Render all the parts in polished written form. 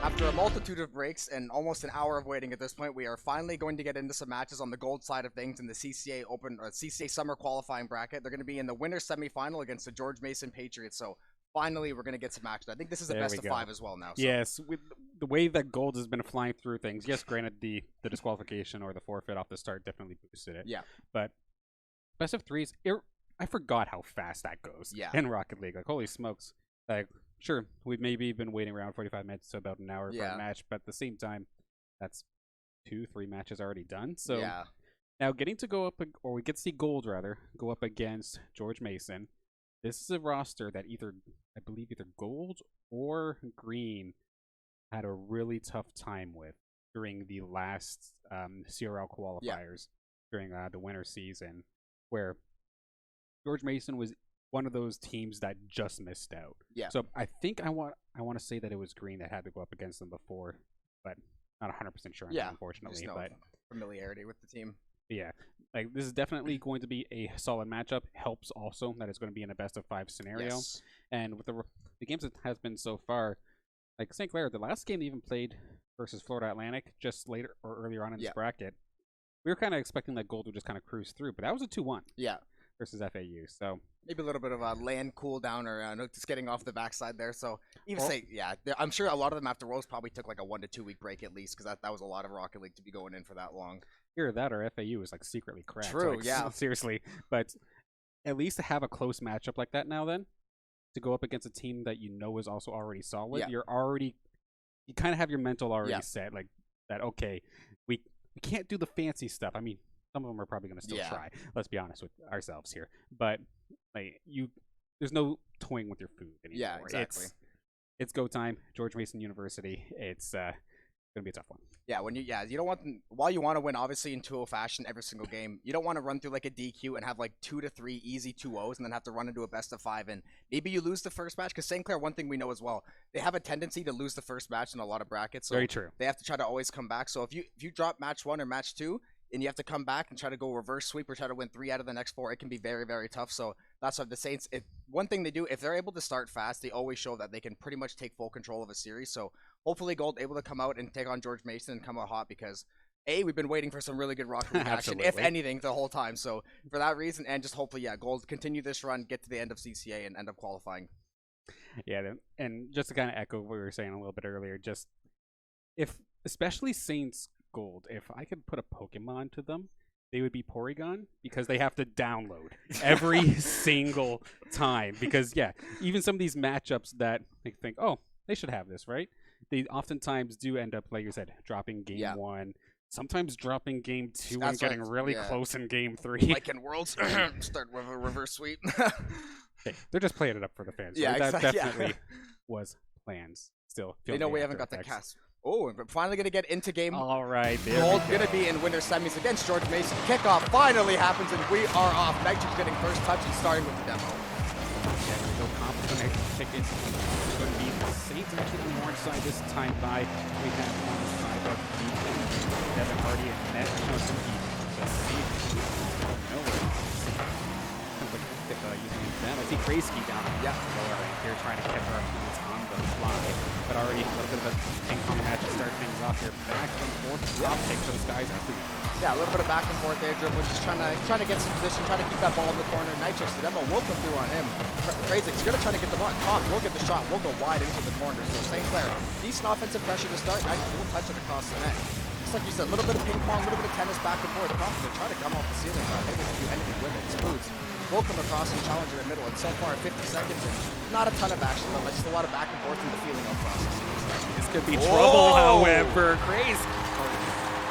After a multitude of breaks and almost an hour of waiting at this point, we are finally going to get into some matches on the gold side of things in the CCA Open or CCA Summer qualifying bracket. They're going to be in the winner's semifinal against the George Mason Patriots. So finally, we're going to get some action. I think this is the best of 5 as well now. So. Yes, with the way that gold has been flying through things. Yes, granted, the disqualification or the forfeit off the start definitely boosted it. Yeah. But best of 3s, I forgot how fast that goes. Yeah. In Rocket League, like holy smokes, like. Sure, we've maybe been waiting around 45 minutes to about an hour for a match, but at the same time, that's 2-3 matches already done. So now getting to go up, or we get to see gold rather, go up against George Mason. This is a roster that I believe either gold or green had a really tough time with during the last CRL qualifiers during the winter season, where George Mason was one of those teams that just missed out. Yeah. So I think I want to say that it was green that had to go up against them before, but not 100% sure. Unfortunately, no but familiarity with the team. Yeah, like this is definitely going to be a solid matchup. Helps also that it's going to be in a best of 5 scenario, and with the games that has been so far, like St. Clair, the last game they even played versus Florida Atlantic just later or earlier on in this bracket, we were kind of expecting that gold would just kind of cruise through, but that was a 2-1. Yeah. Versus FAU, so maybe a little bit of a land cool down or just getting off the backside there. So even I'm sure a lot of them after Worlds probably took like a 1 to 2 week break at least because that was a lot of Rocket League to be going in for that long. Either that or FAU is like secretly cracked. True, like, seriously, but at least to have a close matchup like that now, then to go up against a team that you know is also already solid, you kind of have your mental already set, like that. Okay, we can't do the fancy stuff. I mean. Some of them are probably going to still try. Let's be honest with ourselves here. But like there's no toying with your food anymore. Yeah, exactly. It's go time. George Mason University. It's going to be a tough one. Yeah, you don't want while you want to win obviously in 2-0 fashion every single game. You don't want to run through like a DQ and have like 2 to 3 easy 2-0s and then have to run into a best of 5 and maybe you lose the first match because St. Clair, one thing we know as well, they have a tendency to lose the first match in a lot of brackets. So very true. They have to try to always come back. So if you drop match 1 or match 2. And you have to come back and try to go reverse sweep or try to win 3 out of the next 4. It can be very, very tough. So that's why the Saints, one thing they do, if they're able to start fast, they always show that they can pretty much take full control of a series. So hopefully Gold able to come out and take on George Mason and come out hot because, we've been waiting for some really good Rocket League action, if anything, the whole time. So for that reason, and just hopefully, Gold continue this run, get to the end of CCA and end up qualifying. Yeah, and just to kind of echo what we were saying a little bit earlier, just especially Saints Gold, if I could put a Pokemon to them, they would be Porygon because they have to download every single time. Because, even some of these matchups that they think, oh, they should have this, right? They oftentimes do end up, like you said, dropping game 1, sometimes dropping game 2 and getting really close in game 3. Like in Worlds, start with a reverse sweep. Hey, they're just playing it up for the fans. Yeah, right? That definitely was plans. Still, they know we haven't got the cast. Oh, we're finally going to get into game. All right. Gold going to be in winter semis against George Mason. Kickoff finally happens, and we are off. Megic's getting first touch and starting with the demo. Yeah, we go complementary tickets. It's going to be the Saints actually on the orange side this time by. We have on the side of Devin Hardy and Ned Kosinski. The Saints nowhere. Using them. I see Kraski down on the lower right here trying to catch our opponents on the fly. But already a little bit of a ping pong match to start things off here. Back and forth. Drop kick to the skies after you. Yeah, a little bit of back and forth there, dribbling, just trying to get some position, trying to keep that ball in the corner. Nitrix, the demo will come through on him. Krazik's going to try to get the ball. Tom will get the shot. We'll go wide into the corner. So St. Clair, decent offensive pressure to start. Nitrix will touch it across the net. Just like you said, a little bit of ping pong, a little bit of tennis back and forth. Tom going to try to come off the ceiling, not able to do anything with it. Smooths will come across and challenge in the middle. And so far, 50 seconds and not a ton of action, but just a lot of back and forth in the feeling of process. This could be trouble, however.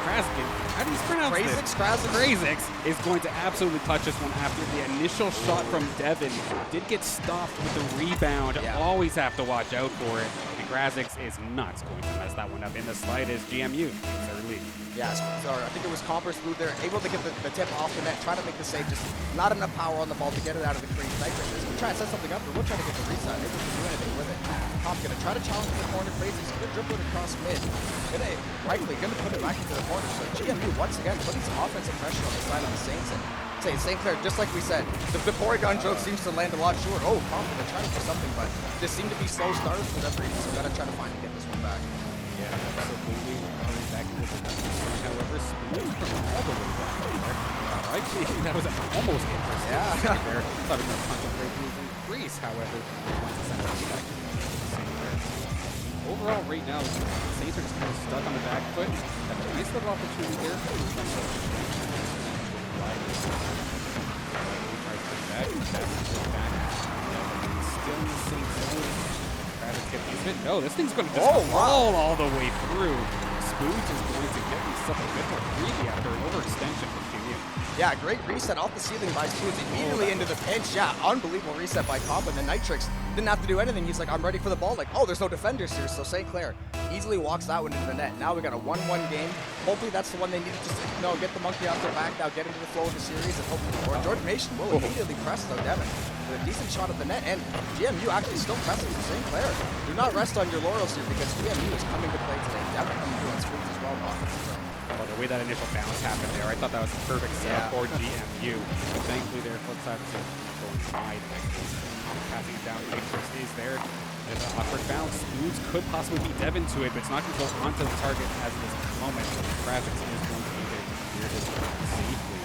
Kraskin, how do you pronounce this? Krazix is going to absolutely clutch this one after the initial shot from Devin. Did get stopped with the rebound. Always have to watch out for it. And Krazix is not going to mess that one up in the slightest. GMU, third lead. Yeah, so I think it was Comper Smooth there, able to get the tip off the net, try to make the save, just not enough power on the ball to get it out of the crease. Nitrix is going to try to set something up, but we'll try to get the reset, able to do anything with it. Tom's going to try to challenge the corner, Crazy's going to dribble it across mid. Rightly going to put it back into the corner, so GMU once again putting some offensive pressure on the side of the Saints. And St. Clair, just like we said, the Porygon joke seems to land a lot short. Oh, Comper going to try to do something, but just seem to be slow starters for that reason, so got to try to find and get this one back. actually, that was almost interesting. Yeah. There. Thought it was going to punch a great move in Greece, however, once the center back. Overall, right now, Saints are just kind of stuck on the back foot. Have a nice little opportunity here. Still in the same zone. Travis get piece of it. No, this thing's going to just roll all the way through. Spoons is going to get himself a bit more greedy after an overextension from QU. Yeah, great reset off the ceiling by Spoons, immediately into the pinch. Yeah, unbelievable reset by Comp, and then Nitrix didn't have to do anything. He's like, I'm ready for the ball. Like, oh, there's no defenders here. So St. Clair easily walks that one into the net. Now we got a 1-1 game. Hopefully that's the one they need to just, get the monkey off their back now, get into the flow of the series, and hopefully, or George Mason will immediately press though, Devin. With a decent shot at the net, and GMU actually still pressing for St. Clair. Do not rest on your laurels here because GMU is coming to play today. Devin coming through on Spoons as well. Well, the way that initial bounce happened there, I thought that was a perfect setup for GMU. But thankfully, their flip side is going wide. Passing it down, Matrix is there. There's an awkward bounce. Spoons could possibly beat Devin to it, but it's not going to go onto the target as of this moment. Krasix is going to be there to clear this safely.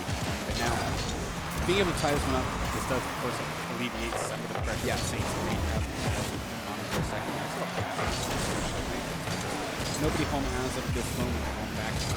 But now, being able to tie this one up, this does, of course, alleviate some of the pressure that Saints may have on it for a second. Nobody home as of this moment. Going back to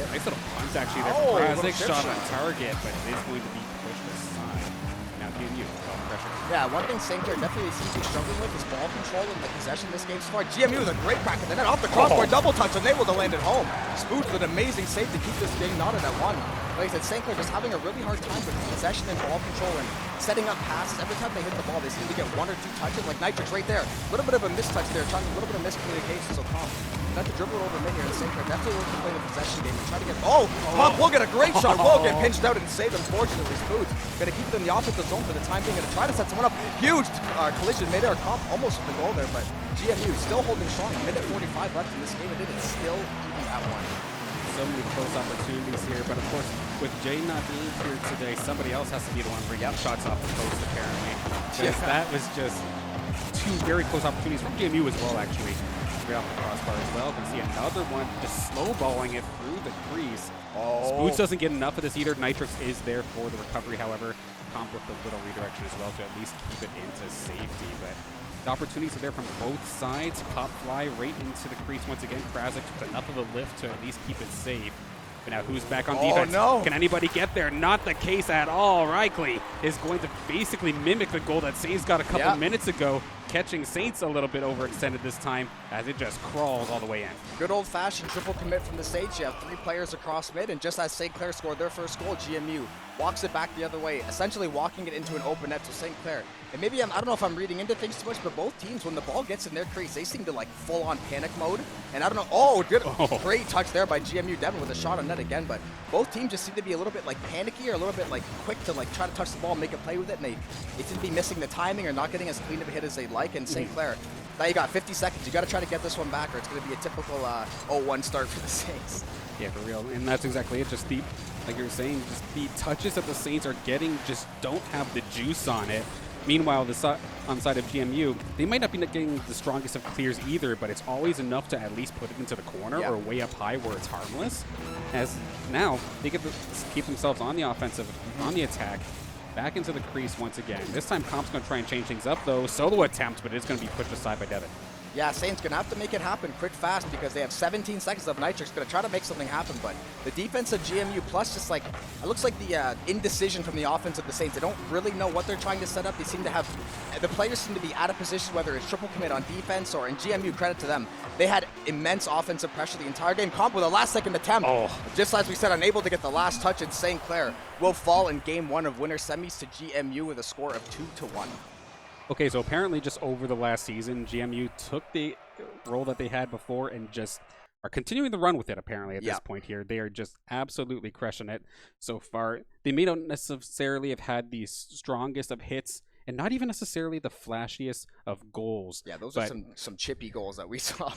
nice little punch actually there from Krasix. Shot on target, but it is going to be pushed aside. Now GMU, pressure. Yeah, one thing St. Clair definitely seems to be struggling with is ball control and the possession this game so far. GMU with a great crack at the net off the crossbar, double touch, and able to land it home. Spoons with an amazing save to keep this game knotted at 1. Like I said, St. Clair just having a really hard time with possession and ball control and setting up passes. Every time they hit the ball, they seem to get 1 or 2 touches. Like Nitrix right there, a little bit of a mistouch there, trying a little bit of miscommunication. So Comp, not to dribble it over mid here in St. Clair. Definitely looking to play the possession game and try to get. Comp will get a great shot. Will get pinched out and saved. Unfortunately, Spoons gonna keep it in the offensive zone for the time being. Gonna try to set someone up. Huge collision made there. Comp almost with the goal there, but GMU still holding strong. Minute 45 left in this game, and it is still even at 1. So many close opportunities here, but of course, with Jay not being here today, somebody else has to be the one bringing shots off the post, apparently. Because that was just 2 very close opportunities from GMU as well, actually. Right off the crossbar as well. You can see another one just snowballing it through the crease. Spoons doesn't get enough of this either. Nitrix is there for the recovery, however. Comp with the little redirection as well to at least keep it into safety. But the opportunities are there from both sides. Pop fly right into the crease once again. Krasix with enough of a lift to at least keep it safe. But now who's back on defense? Can anybody get there? Not the case at all. Reichle is going to basically mimic the goal that Saints got a couple minutes ago, catching Saints a little bit overextended this time as it just crawls all the way in. Good old-fashioned triple commit from the Saints. You have 3 players across mid, and just as St. Clair scored their first goal, GMU walks it back the other way, essentially walking it into an open net to St. Clair. And maybe I don't know if I'm reading into things too much, but both teams, when the ball gets in their crease, they seem to like full-on panic mode. And I don't know. Great touch there by GMU. Devin with a shot on net again, but both teams just seem to be a little bit like panicky or a little bit like quick to like try to touch the ball, make a play with it, and they seem to be missing the timing or not getting as clean of a hit as they'd like. And St. Clair, now you got 50 seconds. You got to try to get this one back, or it's going to be a typical 0-1 start for the Saints. Yeah, for real. And that's exactly it. Just like you were saying, just the touches that the Saints are getting just don't have the juice on it. Meanwhile, on the side of GMU, they might not be getting the strongest of clears either, but it's always enough to at least put it into the corner or way up high where it's harmless. As now, they get to keep themselves on the offensive, on the attack, back into the crease once again. This time, Comp's going to try and change things up, though. Solo attempt, but it's going to be pushed aside by Devin. Yeah, Saints going to have to make it happen quick, fast, because they have 17 seconds of Nitrix. Going to try to make something happen, but the defense of GMU plus just like, it looks like the indecision from the offense of the Saints. They don't really know what they're trying to set up. They seem to have, the players seem to be out of position, whether it's triple commit on defense or in GMU, credit to them. They had immense offensive pressure the entire game. Comp with a last-second attempt. Just as we said, unable to get the last touch, and St. Clair will fall in game 1 of winter semis to GMU with a score of 2-1. Okay, so apparently just over the last season, GMU took the role that they had before and just are continuing the run with it, apparently, at this point here. They are just absolutely crushing it so far. They may not necessarily have had the strongest of hits and not even necessarily the flashiest of goals. Yeah, those are some chippy goals that we saw.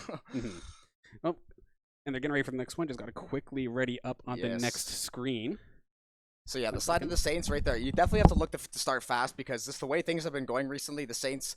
Oh, and they're getting ready for the next one. Just got to quickly ready up on the next screen. So yeah, the side of the Saints right there, you definitely have to look to start fast because just the way things have been going recently, the Saints,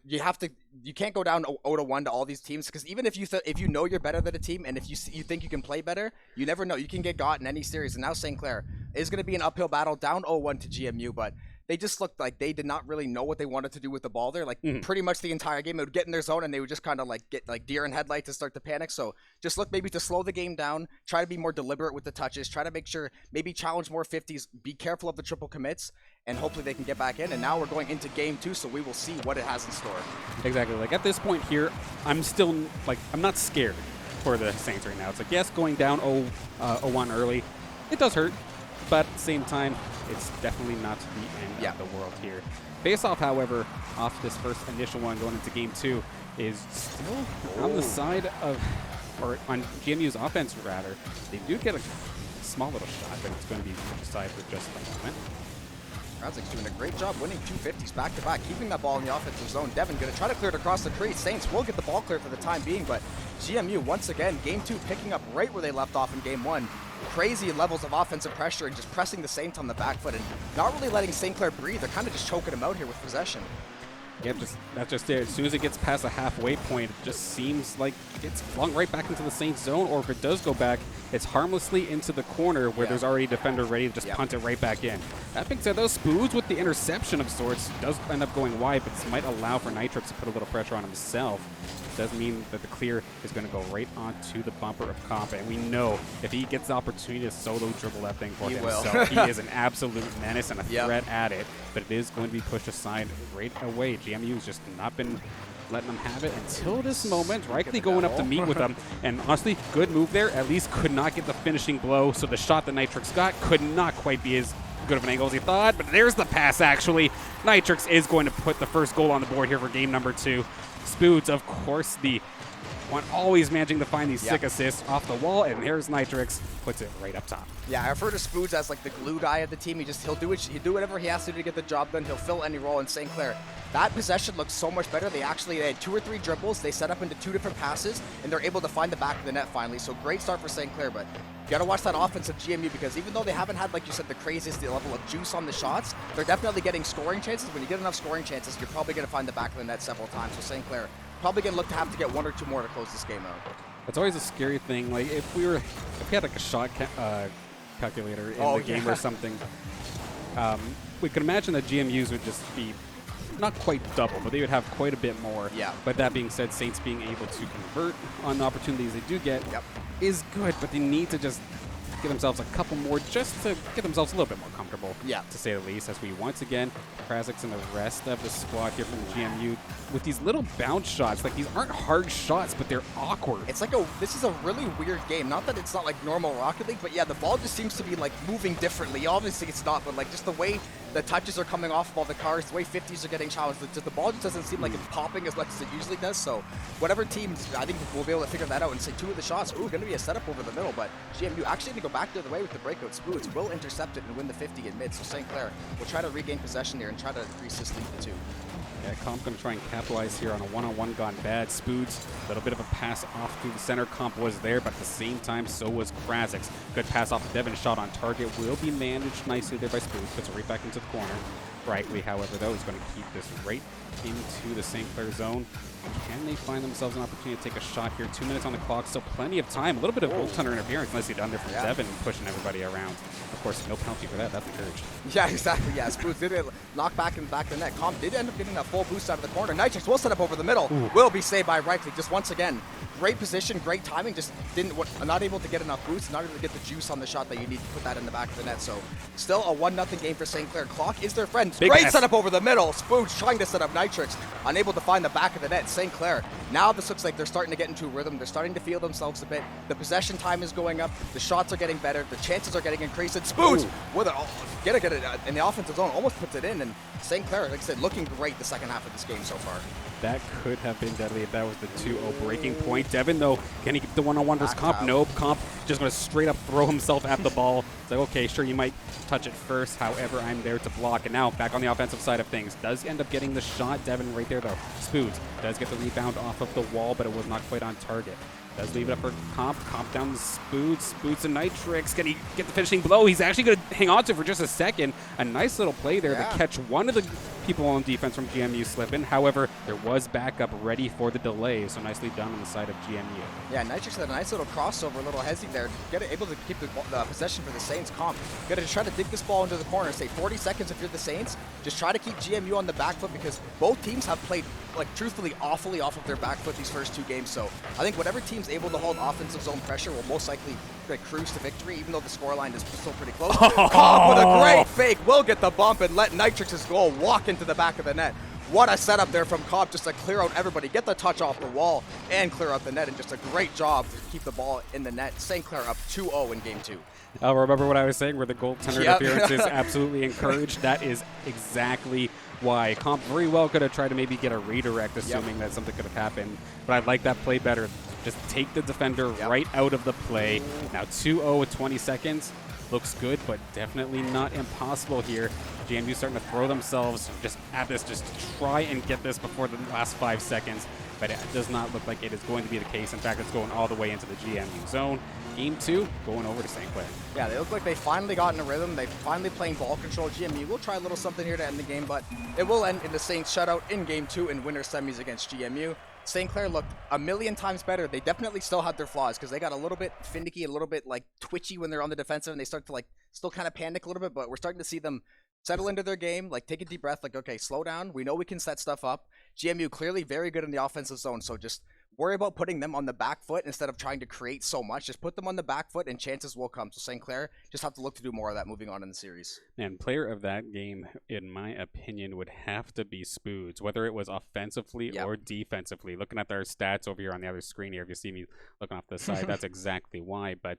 you can't go down 0-1 to all these teams, because even if you know you're better than a team, and if you think you can play better, you never know. You can get got in any series. And now St. Clair is going to be an uphill battle, down 0-1 to GMU, but they just looked like they did not really know what they wanted to do with the ball there. Like pretty much the entire game, it would get in their zone and they would just kind of like get like deer in headlights and start to panic. So just look maybe to slow the game down, try to be more deliberate with the touches, try to make sure maybe challenge more 50s, be careful of the triple commits, and hopefully they can get back in. And now we're going into game 2, so we will see what it has in store. Exactly. Like at this point here, I'm still like, I'm not scared for the Saints right now. It's like, yes, going down 0-1 early, it does hurt, but at the same time, it's definitely not the end of the world here. Face-off, however, off this first initial one going into game 2 is still on the side of, or on GMU's offense rather. They do get a small little shot, but it's going to be aside for just a moment. Razik's doing a great job winning 250s back-to-back, keeping that ball in the offensive zone. Devin going to try to clear it across the crease. Saints will get the ball clear for the time being, but GMU, once again, game 2 picking up right where they left off in game 1. Crazy levels of offensive pressure and just pressing the Saints on the back foot and not really letting St. Clair breathe. They're kind of just choking them out here with possession. Yeah, that's just it. As soon as it gets past the halfway point, it just seems like it's flung right back into the Saints zone, or if it does go back, it's harmlessly into the corner where there's already a defender ready to just punt it right back in. That being said, those Spoods with the interception of sorts does end up going wide, but this might allow for Nitrix to put a little pressure on himself. Does mean that the clear is going to go right onto the bumper of Comp, and we know if he gets the opportunity to solo dribble that thing for himself, he is an absolute menace and a threat at it, but it is going to be pushed aside right away. GMU's just not been letting them have it until this moment. Rightly going up to meet with them, and honestly, good move there. At least could not get the finishing blow, so the shot that Nitrix got could not quite be as good of an angle as he thought, but there's the pass actually. Nitrix is going to put the first goal on the board here for game number 2. Spoods, of course, the one always managing to find these sick assists off the wall, and there's Nitrix, puts it right up top. Yeah, I've heard of Spoods as like the glue guy of the team. He'll do whatever he has to do to get the job done. He'll fill any role in St. Clair. That possession looks so much better. They had 2 or 3 dribbles. They set up into 2 different passes, and they're able to find the back of the net finally. So great start for St. Clair, but you gotta watch that offense of GMU, because even though they haven't had, like you said, the craziest level of juice on the shots, they're definitely getting scoring chances. When you get enough scoring chances, you're probably gonna find the back of the net several times. So St. Clair probably gonna look to have to get 1 or 2 more to close this game out. It's always a scary thing. Like if we had like a shot calculator in the game or something, we could imagine that GMUs would just be not quite double, but they would have quite a bit more. Yeah. But that being said, Saints being able to convert on the opportunities they do get is good, but they need to just get themselves a couple more just to get themselves a little bit more comfortable, to say the least, as we once again, Krasix and the rest of the squad here from GMU with these little bounce shots. Like, these aren't hard shots, but they're awkward. It's like this is a really weird game. Not that it's not like normal Rocket League, but yeah, the ball just seems to be like moving differently. Obviously it's not, but like just the way the touches are coming off of all the cars, the way 50s are getting challenged, the ball just doesn't seem like it's popping as much as it usually does. So whatever teams, I think we'll be able to figure that out and say 2 of the shots, going to be a setup over the middle, but GMU actually to go back the other way with the breakout. Spoods will intercept it and win the 50 in mid, so St. Clair will try to regain possession there and try to increase this lead to 2. Yeah, Comp going to try and capitalize here on a one-on-one gone bad. Spoods, a little bit of a pass off through the center. Comp was there, but at the same time, so was Krasix. Good pass off to Devin. Shot on target will be managed nicely there by Spoods. Puts it right back into the corner. Brightly, however, though, is going to keep this right into the St. Clair zone. Can they find themselves an opportunity to take a shot here? 2 minutes on the clock, so plenty of time. A little bit of goaltender interference, nicely done there from Devin, pushing everybody around. Of course, no penalty for that. That's encouraged. Yeah, exactly. Yeah, Spoods did knock back in the back of the net. Comp did end up getting that full boost out of the corner. Nitrix will set up over the middle. Will be saved by Rightly. Just once again, great position, great timing. Just not able to get enough boost, not able to get the juice on the shot that you need to put that in the back of the net. So still a 1-0 game for St. Clair. Clock is their friend. Great setup over the middle. Spoods trying to set up Nitrix, unable to find the back of the net. St. Clair. Now this looks like they're starting to get into a rhythm. They're starting to feel themselves a bit. The possession time is going up. The shots are getting better. The chances are getting increased. And Spoods with it, get it in the offensive zone, almost puts it in. And St. Clair, like I said, looking great the second half of this game so far. That could have been deadly if that was the 2-0 breaking point. Devin, though, can he get the one-on-one versus Comp? Nope. Comp just going to straight up throw himself at the ball. It's like, okay, sure, you might touch it first. However, I'm there to block. And now back on the offensive side of things. Does end up getting the shot. Devin right there, though. Spoods does get the rebound off of the wall, but it was not quite on target. Does leave it up for Comp. Comp down to Spoods. Spoods and Nitrix. Can he get the finishing blow? He's actually going to hang on to it for just a second. A nice little play there to catch one of the people on defense from GMU slipping. However, there was backup ready for the delay, so nicely done on the side of GMU. Yeah, Nitrix had a nice little crossover, a little hezzy there. Able to keep the possession for the Saints. Comp, got to try to dig this ball into the corner. Say 40 seconds if you're the Saints. Just try to keep GMU on the back foot because both teams have played, like, truthfully awfully off of their back foot these first 2 games. So I think whatever team's able to hold offensive zone pressure will most likely cruise to victory, even though the scoreline is still pretty close. Comp with a great fake will get the bump and let Nitrix's goal walk into the back of the net. What a setup there from Comp, just to clear out everybody, get the touch off the wall, and clear out the net, and just a great job to keep the ball in the net. St. Clair up 2-0 in Game 2. I'll remember what I was saying, where the goaltender interference is absolutely encouraged. That is exactly why. Comp very well could have tried to maybe get a redirect, assuming that something could have happened. But I like that play better. Just take the defender right out of the play. Now 2-0 with 20 seconds. Looks good, but definitely not impossible here. GMU starting to throw themselves just at this, just to try and get this before the last 5 seconds. But it does not look like it is going to be the case. In fact, it's going all the way into the GMU zone. Game 2 going over to St. Clair. Yeah, they look like they finally got in a rhythm. They're finally playing ball control. GMU will try a little something here to end the game, but it will end in the Saints shutout in Game 2 in winter semis against GMU. St. Clair looked a million times better. They definitely still had their flaws because they got a little bit finicky, a little bit like twitchy when they're on the defensive, and they start to like still kind of panic a little bit, but we're starting to see them settle into their game, like take a deep breath, like, okay, slow down. We know we can set stuff up. GMU clearly very good in the offensive zone, so just worry about putting them on the back foot instead of trying to create so much. Just put them on the back foot and chances will come. So St. Clair just have to look to do more of that moving on in the series. And player of that game, in my opinion, would have to be Spoods, whether it was offensively or defensively. Looking at their stats over here on the other screen here, if you see me looking off the side, that's exactly why. But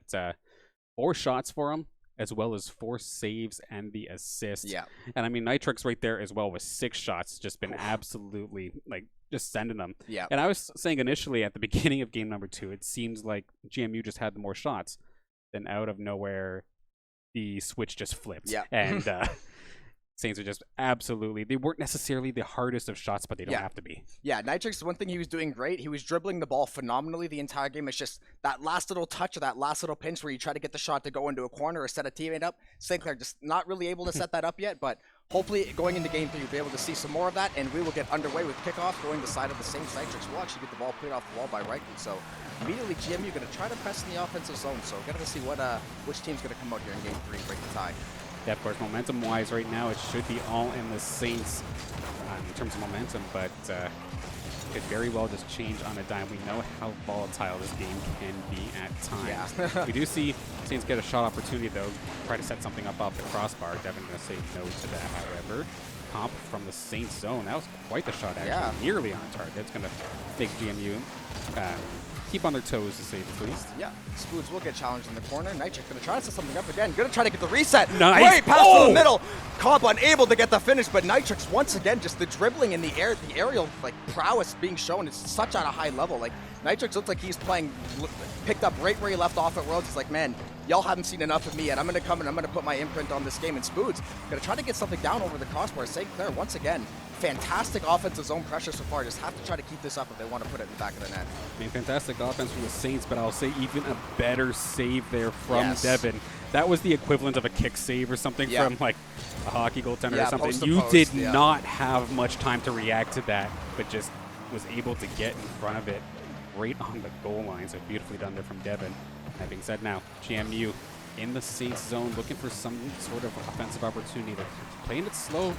4 shots for him, as well as 4 saves and the assist. Yeah. And I mean, Nitrix right there as well with 6 shots, just been absolutely, like, just sending them. Yeah. And I was saying initially at the beginning of game number 2, it seems like GMU just had the more shots. Then out of nowhere, the switch just flipped. Yeah. And Saints are just absolutely, they weren't necessarily the hardest of shots, but they don't have to be. Yeah, Nitrix, one thing he was doing great, he was dribbling the ball phenomenally the entire game. It's just that last little touch or that last little pinch where you try to get the shot to go into a corner or set a teammate up. St. Clair just not really able to set that up yet, but hopefully going into game 3, you'll be able to see some more of that, and we will get underway with kickoff going the side of the Saints. Nitrix will actually get the ball played off the wall by Reichel. So immediately GMU going to try to press in the offensive zone. So we're going to see what which team's going to come out here in game 3 and break the tie. Yeah, of course, momentum-wise right now, it should be all in the Saints in terms of momentum, but could very well just change on a dime. We know how volatile this game can be at times. Yeah. We do see Saints get a shot opportunity, though, try to set something up off the crossbar. Devin going to say no to that, however. Comp from the Saints zone. That was quite the shot, actually. Nearly on target. It's going to make GMU keep on their toes, to say the least. Yeah, Spoods will get challenged in the corner. Nitrix going to try to set something up again. Going to try to get the reset. Nice. Great pass to the middle. Comp unable to get the finish, but Nitrix once again, just the dribbling in the air, the aerial like prowess being shown. It's such at a high level. Like Nitrix looks like he's picked up right where he left off at Worlds. He's like, man, y'all haven't seen enough of me yet. I'm going to come and I'm going to put my imprint on this game. And Spoods going to try to get something down over the crossbar. St. Clair once again. Fantastic offensive zone pressure so far. Just have to try to keep this up if they want to put it in the back of the net. I mean, fantastic offense from the Saints, but I'll say even a better save there from Devin. That was the equivalent of a kick save or something from like a hockey goaltender or something. You did not have much time to react to that, but just was able to get in front of it right on the goal line. So beautifully done there from Devin. That being said, now GMU in the Saints zone, looking for some sort of offensive opportunity. They're playing it slow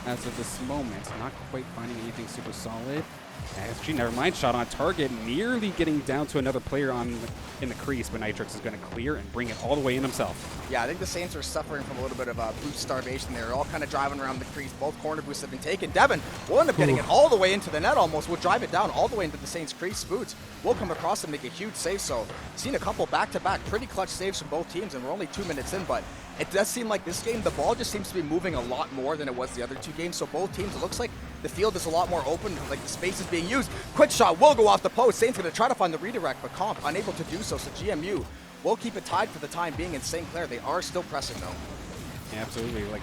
as of this moment, not quite finding anything super solid. SG, never mind, shot on target, nearly getting down to another player in the crease, but Nitrix is going to clear and bring it all the way in himself. Yeah, I think the Saints are suffering from a little bit of boost starvation. They're all kind of driving around the crease. Both corner boosts have been taken. Devin will end up getting it all the way into the net almost. We'll drive it down all the way into the Saints crease. Spoods will come across and make a huge save. So seen a couple back-to-back pretty clutch saves from both teams, and we're only 2 minutes in, but it does seem like this game, the ball just seems to be moving a lot more than it was the other 2 games. So both teams, it looks like the field is a lot more open, like the space is being used. Quick shot will go off the post. Saints going to try to find the redirect, but Comp unable to do so. So GMU will keep it tied for the time being in St. Clair. They are still pressing though. Yeah, absolutely. Like,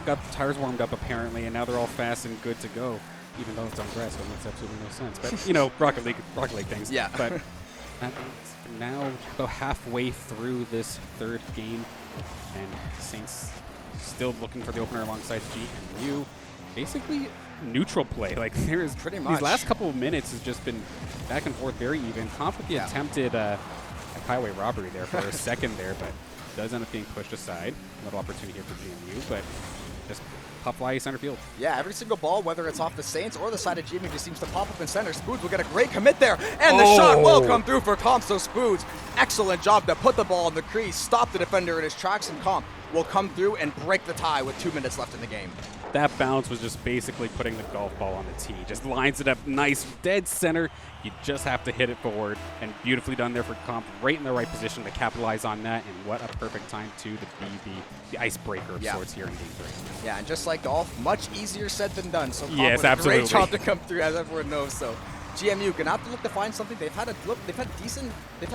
got the tires warmed up apparently, and now they're all fast and good to go. Even though it's on grass, so it makes absolutely no sense. But you know, Rocket League things. Yeah. But now about halfway through this 3rd game, and Saints still looking for the opener alongside GMU. basically neutral play. Like there's pretty much these last couple of minutes has just been back and forth, very even. Comp with the attempted highway robbery there for a second there, but does end up being pushed aside. Little opportunity here for GMU, but just pop fly center field. Yeah, every single ball, whether it's off the Saints or the side of GMU, just seems to pop up in center. Spoods will get a great commit there, and the shot will come through for Comp. So Spoods, excellent job to put the ball in the crease, stop the defender in his tracks, and Comp will come through and break the tie with 2 minutes left in the game. That bounce was just basically putting the golf ball on the tee. Just lines it up nice, dead center. You just have to hit it forward, and beautifully done there for Comp, right in the right position to capitalize on that, and what a perfect time, too, to be the icebreaker of sorts here in Game 3. Yeah, and just like golf, much easier said than done. So Comp yes, with a absolutely. great job to come through, as everyone knows. So GMU gonna have to look to find something. They've had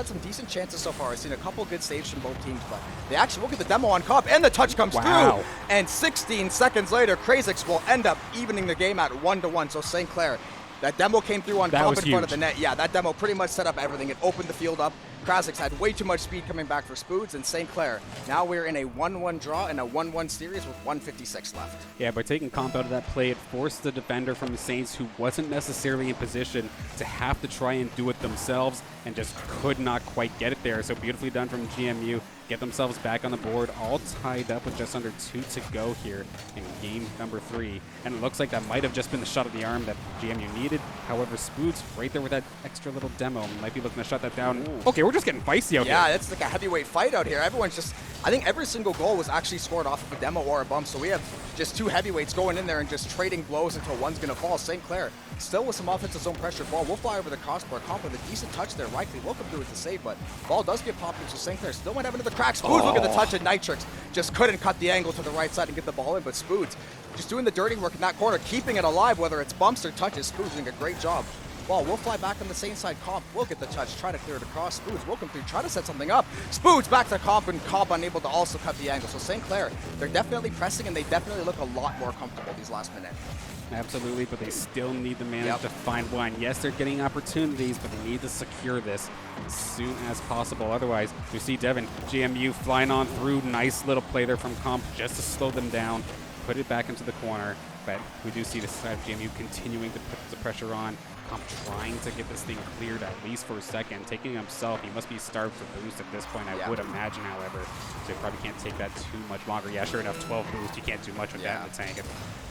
some decent chances so far. I've seen a couple good saves from both teams, but they actually look at the demo on Comp, and the touch comes through. And 16 seconds later, Krazix will end up evening the game at 1-1. So St. Clair, that demo came through on Comp in front of the net. Yeah, that demo pretty much set up everything. It opened the field up. Krazix had way too much speed coming back for Spoods, and St. Clair. Now we're in a 1-1 draw and a 1-1 series with 1:56 left. Yeah, by taking Comp out of that play, it forced the defender from the Saints, who wasn't necessarily in position, to have to try and do it themselves, and just could not quite get it there. So beautifully done from GMU. Get themselves back on the board, all tied up with just under 2 to go here in game number 3. And it looks like that might have just been the shot of the arm that GMU needed. However, Spoods right there with that extra little demo might be looking to shut that down. Ooh. Okay, we're just getting feisty out here. Yeah, it's like a heavyweight fight out here. Everyone's just, I think every single goal was actually scored off of a demo or a bump. So we have just 2 heavyweights going in there and just trading blows until one's going to fall. St. Clair still with some offensive zone pressure. Ball will fly over the crossbar. Comp with a decent touch there. Likely will come through with the save, but ball does get popped in. So St. Clair still went up into the cracks. Spoods look at the touch, and Nitrix just couldn't cut the angle to the right side and get the ball in. But Spoods just doing the dirty work in that corner, keeping it alive, whether it's bumps or touches. Spoods doing a great job. Ball will fly back on the same side. Comp will get the touch, try to clear it across. Spoods will come through, try to set something up. Spoods back to Comp, and Comp unable to also cut the angle. So St. Clair, they're definitely pressing, and they definitely look a lot more comfortable these last minute. Absolutely, but they still need the manage to find one. Yes, they're getting opportunities, but they need to secure this as soon as possible. Otherwise, you see Devin, GMU flying on through. Nice little play there from Comp just to slow them down, put it back into the corner. But we do see the side of GMU continuing to put the pressure on. Comp trying to get this thing cleared at least for a second, taking himself. He must be starved for boost at this point, I would imagine, however. So you probably can't take that too much longer. Yeah, sure enough, 12 boost. You can't do much with that in the tank,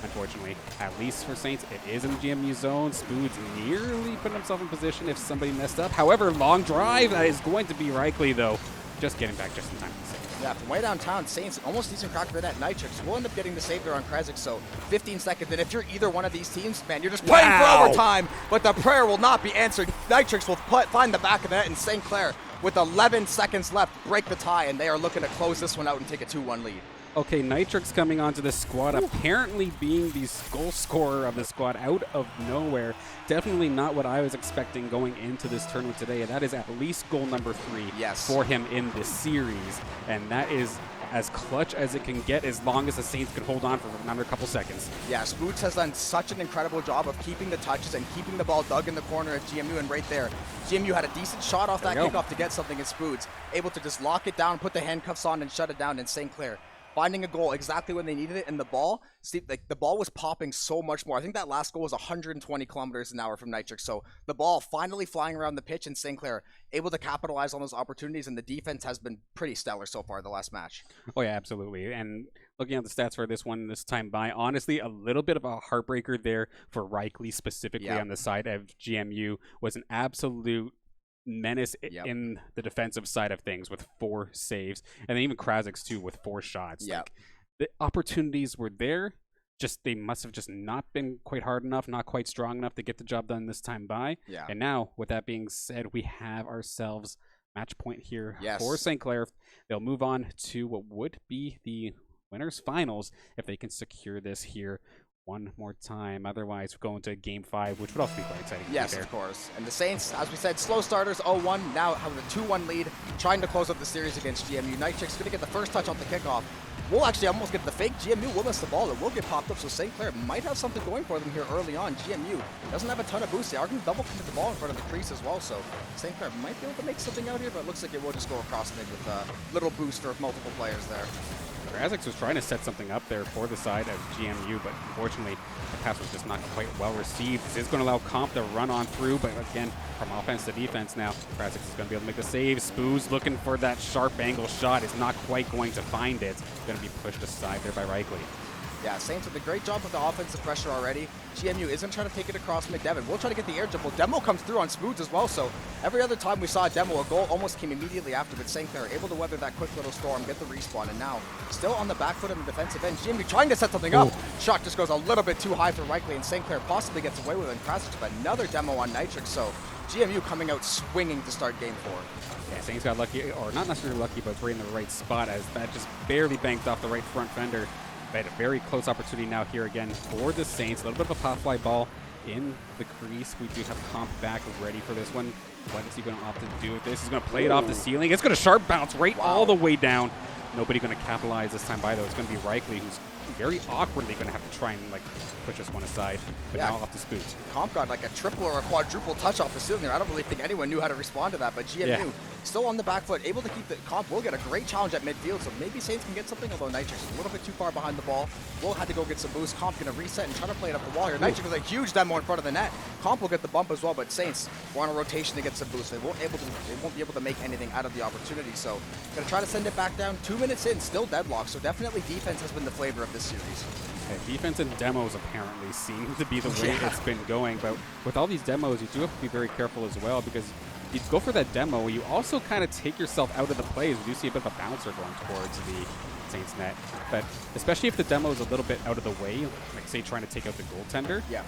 unfortunately. At least for Saints, it is in the GMU zone. Spoods nearly put himself in position if somebody messed up. However, long drive, that is going to be likely, though. Just getting back just in time to save. Yeah, from way downtown, Saints almost decent crack for that. Nitrix will end up getting the save there on Krazix, so 15 seconds. And if you're either one of these teams, man, you're just playing for overtime, but the prayer will not be answered. Nitrix will find the back of the net, and St. Clair, with 11 seconds left, break the tie, and they are looking to close this one out and take a 2-1 lead. Okay, Nitrix coming onto the squad, apparently being the goal scorer of the squad out of nowhere. Definitely not what I was expecting going into this tournament today, and that is at least goal number 3 for him in this series. And that is as clutch as it can get as long as the Saints can hold on for another couple seconds. Yeah, Spoods has done such an incredible job of keeping the touches and keeping the ball dug in the corner at GMU, and right there, GMU had a decent shot off that kickoff to get something, and Spoods able to just lock it down, put the handcuffs on, and shut it down. In St. Clair finding a goal exactly when they needed it, and the ball, the ball was popping so much more. I think that last goal was 120 kilometers an hour from Nitrix. So the ball finally flying around the pitch, and St. Clair able to capitalize on those opportunities, and the defense has been pretty stellar so far the last match. Oh yeah, absolutely. And looking at the stats for this one this time by, honestly, a little bit of a heartbreaker there for Reichley specifically on the side of GMU. Was an absolute menace in the defensive side of things with 4 saves, and then even Krazix too with 4 shots. Like, the opportunities were there, just they must have just not been quite hard enough, not quite strong enough to get the job done this time by. And now, with that being said, we have ourselves match point here for St. Clair. They'll move on to what would be the winners finals if they can secure this here one more time. Otherwise, we're going to Game 5, which would also be quite exciting. Yes, of course. And the Saints, as we said, slow starters, 0-1, now have a 2-1 lead, trying to close up the series against GMU. Nitrix going to get the first touch off the kickoff. We'll actually almost get the fake. GMU will miss the ball. It will get popped up, so St. Clair might have something going for them here early on. GMU doesn't have a ton of boost. They are going to double commit the ball in front of the crease as well, so St. Clair might be able to make something out here, but it looks like it will just go across mid with a little boost for multiple players there. Krasix was trying to set something up there for the side of GMU, but unfortunately, the pass was just not quite well received. This is going to allow Comp to run on through, but again, from offense to defense now, Krasix is going to be able to make the save. Spooz looking for that sharp angle shot, is not quite going to find it. Going to be pushed aside there by Reichle. Yeah, Saints did a great job with the offensive pressure already. GMU isn't trying to take it across mid. Devin will try to get the air dribble. Demo comes through on Spoods as well, so every other time we saw a Demo, a goal almost came immediately after, but St. Clair able to weather that quick little storm, get the respawn, and now still on the back foot in the defensive end. GMU trying to set something up. Shot just goes a little bit too high for Reichle, and St. Clair possibly gets away with it, and Krasic with another Demo on Nitrix, so GMU coming out swinging to start game 4. Yeah, Saints got lucky, or not necessarily lucky, but it's right in the right spot as that just barely banked off the right front fender. They had a very close opportunity now here again for the Saints. A little bit of a pop fly ball in the crease. We do have Comp back ready for this one. What is he going to opt to do with this? He's going to play it off the ceiling. It's going to sharp bounce right all the way down. Nobody going to capitalize this time by, though. It's going to be Reichle, who's very awkwardly going to have to try and like push this one aside, but now off the scoot. Comp got like a triple or a quadruple touch off the ceiling there. I don't really think anyone knew how to respond to that, but GMU still on the back foot, able to keep the Comp. Will get a great challenge at midfield, so maybe Saints can get something, although Nitrix is a little bit too far behind the ball. Will had to go get some boost. Comp going to reset and try to play it up the wall here. Nitrix with a huge Demo in front of the net. Comp will get the bump as well, but Saints were on a rotation to get some boost. They won't be able to make anything out of the opportunity, so going to try to send it back down. 2 minutes in, still deadlocked, so definitely defense has been the flavor of this series. Defense and demos apparently seem to be the way it's been going, but with all these demos, you do have to be very careful as well, because you go for that demo, you also kind of take yourself out of the plays. We do see a bit of a bouncer going towards the Saints net, but especially if the demo is a little bit out of the way, like say trying to take out the goaltender. Yeah.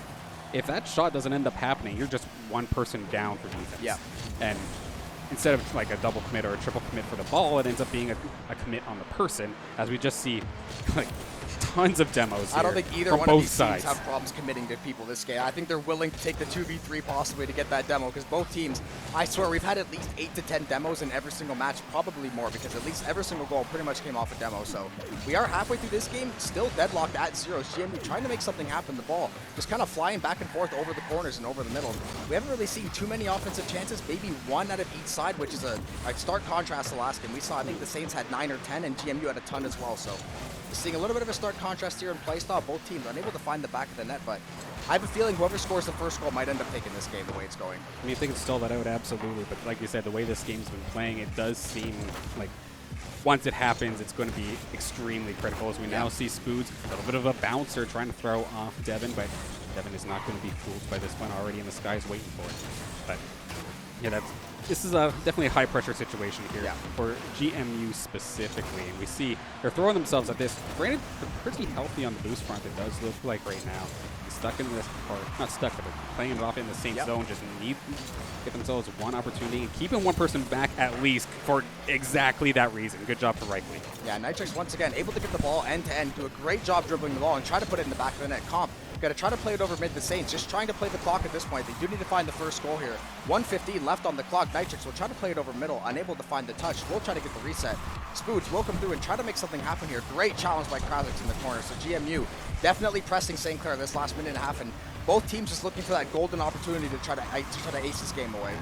If that shot doesn't end up happening, you're just one person down for defense. Yeah. And instead of like a double commit or a triple commit for the ball, it ends up being a commit on the person, as we just see like tons of demos here. I don't think either one of these teams have problems committing to people this game. I think they're willing to take the 2v3 possibly to get that demo, because both teams, I swear, we've had at least 8 to 10 demos in every single match, probably more, because at least every single goal pretty much came off a demo. So we are halfway through this game, still deadlocked at 0. GMU trying to make something happen. The ball just kind of flying back and forth over the corners and over the middle. We haven't really seen too many offensive chances, maybe one out of each side, which is a stark contrast to last game. We saw, I think the Saints had 9 or 10, and GMU had a ton as well. So seeing a little bit of a stark contrast here in play style. Both teams unable to find the back of the net, but I have a feeling whoever scores the first goal might end up taking this game the way it's going. I mean, if they can stall that out, absolutely. But like you said, the way this game's been playing, it does seem like once it happens, it's going to be extremely critical, as we now see Spoods, a little bit of a bouncer trying to throw off Devin, but Devin is not going to be fooled by this one. Already in the skies waiting for it. But yeah, this is definitely a high-pressure situation here for GMU specifically, and we see they're throwing themselves at this. Granted, they're pretty healthy on the boost front, it does look like right now. Stuck in this, or not stuck, but playing it off in the same zone, just need to get themselves one opportunity and keeping one person back at least for exactly that reason. Good job for Reichle. Yeah, Nitrix once again able to get the ball end-to-end, do a great job dribbling the ball and try to put it in the back of the net. Comp got to try to play it over mid the Saints, just trying to play the clock at this point. They do need to find the first goal here. 1:15 left on the clock. Nitrix will try to play it over middle, unable to find the touch. We'll try to get the reset. Spoods will come through and try to make something happen here. Great challenge by Krasix in the corner. So GMU definitely pressing St. Clair this last minute and a half, and both teams just looking for that golden opportunity to try to ace this game away.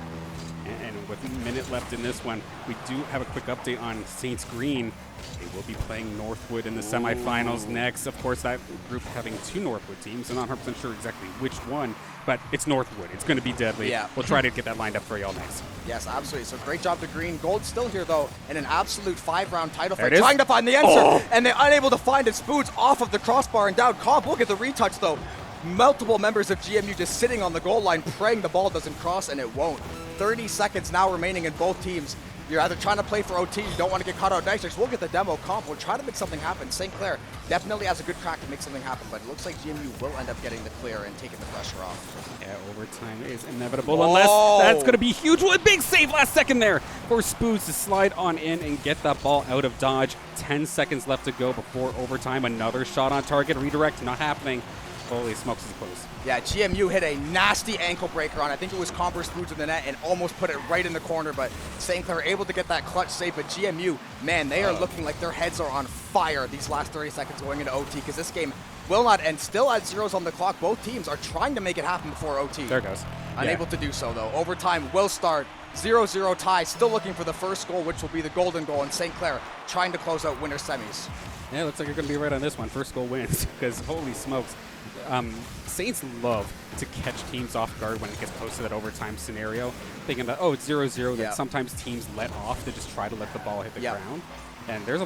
And with a minute left in this one, we do have a quick update on Saints Green. They will be playing Northwood in the semifinals next. Of course, that group having 2 Northwood teams. I'm not 100% sure exactly which one, but it's Northwood. It's going to be deadly. Yeah. We'll try to get that lined up for y'all next. Yes, absolutely. So great job to Green. Gold still here, though, in an absolute 5-round title fight. Trying to find the answer, and they're unable to find it. Spoods off of the crossbar and down. Comp will get the retouch, though. Multiple members of GMU just sitting on the goal line, praying the ball doesn't cross, and it won't. 30 seconds now remaining in both teams. You're either trying to play for OT, you don't want to get caught out. Nitrix will get the demo. Comp will try to make something happen. St. Clair definitely has a good crack to make something happen, but it looks like GMU will end up getting the clear and taking the pressure off. Yeah, overtime is inevitable unless that's going to be huge. What a big save last second there for Spoods to slide on in and get that ball out of dodge. 10 seconds left to go before overtime. Another shot on target. Redirect not happening. Holy smokes, is close. Yeah, GMU hit a nasty ankle breaker on, I think it was Comper Spoods in the net, and almost put it right in the corner, but St. Clair able to get that clutch save. But GMU, man, they are looking like their heads are on fire these last 30 seconds going into OT, because this game will not end. Still at 0s on the clock. Both teams are trying to make it happen before OT. There it goes. Unable to do so, though. Overtime will start. 0-0 tie. Still looking for the first goal, which will be the golden goal, and St. Clair trying to close out winner semis. Yeah, looks like you're going to be right on this one. First goal wins, because holy smokes. Saints love to catch teams off guard when it gets close to that overtime scenario, thinking that, oh, it's 0-0, that sometimes teams let off to just try to let the ball hit the ground. And there's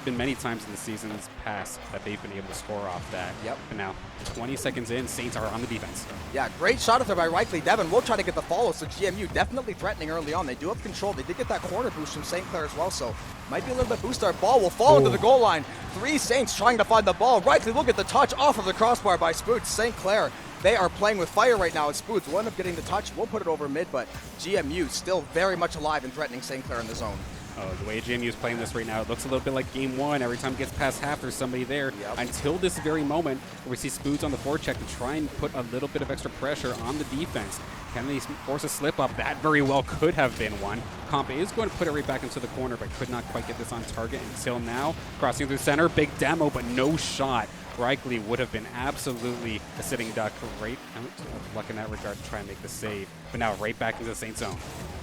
been many times in the seasons past that they've been able to score off that. And now, 20 seconds in, Saints are on the defense. Yeah, great shot up there by Reichley. Devin will try to get the follow, so GMU definitely threatening early on. They do have control. They did get that corner boost from St. Clair as well, so might be a little bit boost. Our ball will fall into the goal line. 3 Saints trying to find the ball. Reichley will get the touch off of the crossbar by Spoots. St. Clair, they are playing with fire right now. Spoots will end up getting the touch. We'll put it over mid, but GMU still very much alive and threatening St. Clair in the zone. Oh, the way GMU is playing this right now, it looks a little bit like game 1. Every time it gets past half, there's somebody there. Until this very moment where we see Spoods on the forecheck to try and put a little bit of extra pressure on the defense. Can they force a slip up? That very well could have been one. Comp is going to put it right back into the corner, but could not quite get this on target until now. Crossing through center, big demo, but no shot. Reichley would have been absolutely a sitting duck, right out of luck in that regard to try and make the save. But now right back into the Saints zone.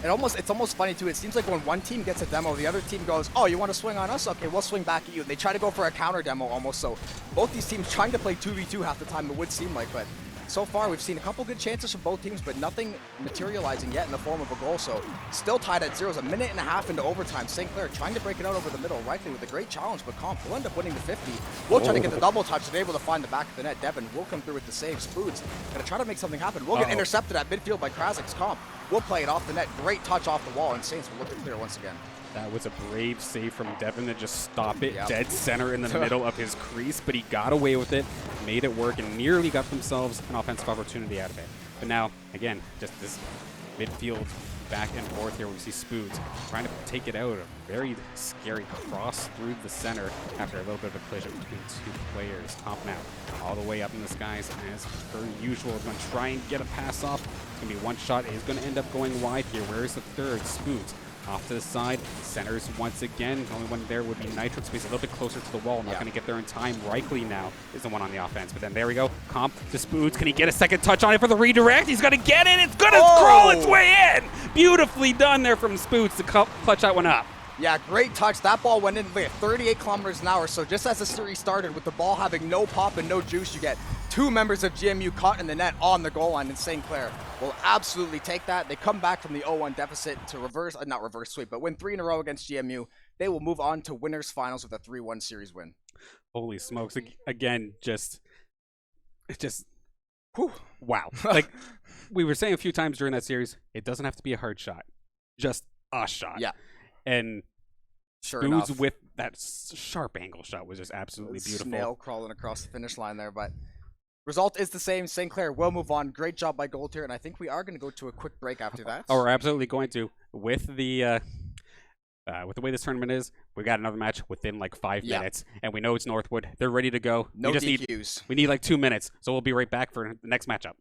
It's almost funny too. It seems like when one team gets a demo, the other team goes, oh, you want to swing on us? Okay, we'll swing back at you. They try to go for a counter demo almost. So both these teams trying to play 2v2 half the time, it would seem like. But so far, we've seen a couple good chances from both teams, but nothing materializing yet in the form of a goal. So still tied at 0. It's a minute and a half into overtime. St. Clair trying to break it out over the middle. Reichley with a great challenge, but Comp will end up winning the 50. We'll try to get the double touch and able to find the back of the net. Devin will come through with the save. Spoods going to try to make something happen. We'll get intercepted at midfield by Krazik's. Comp will play it off the net. Great touch off the wall, and Saints will look to clear once again. That was a brave save from Devin to just stop it dead center in the middle of his crease, but he got away with it, made it work, and nearly got themselves an offensive opportunity out of it. But now, again, just this midfield back and forth here. We see Spoods trying to take it out. A very scary cross through the center after a little bit of a collision between 2 players. Comp now all the way up in the skies as per usual. Is going to try and get a pass off. It's going to be one shot. It's going to end up going wide here. Where is the third? Spoods off to the side, centers once again. The only one there would be Nitrix, but he's a little bit closer to the wall. Not going to get there in time. Reichley now is the one on the offense. But then there we go. Comp to Spoods. Can he get a second touch on it for the redirect? He's going to get it. It's going to crawl its way in. Beautifully done there from Spoods to clutch that one up. Yeah, great touch. That ball went in at 38 kilometers an hour. So just as the series started, with the ball having no pop and no juice, you get 2 members of GMU caught in the net on the goal line, and St. Clair will absolutely take that. They come back from the 0-1 deficit to not reverse sweep, but win 3 in a row against GMU. They will move on to winners finals with a 3-1 series win. Holy smokes. Again, just whew, wow. Like we were saying a few times during that series, it doesn't have to be a hard shot. Just a shot. Yeah. And sure Spoods enough, with that sharp angle shot was just absolutely beautiful. Snail crawling across the finish line there, but result is the same. St. Clair will move on. Great job by Gold here, and I think we are going to go to a quick break after that. Oh, we're absolutely going to. With the way this tournament is, we got another match within like 5 minutes, and we know it's Northwood. They're ready to go. No DQs. We need like 2 minutes, so we'll be right back for the next matchup.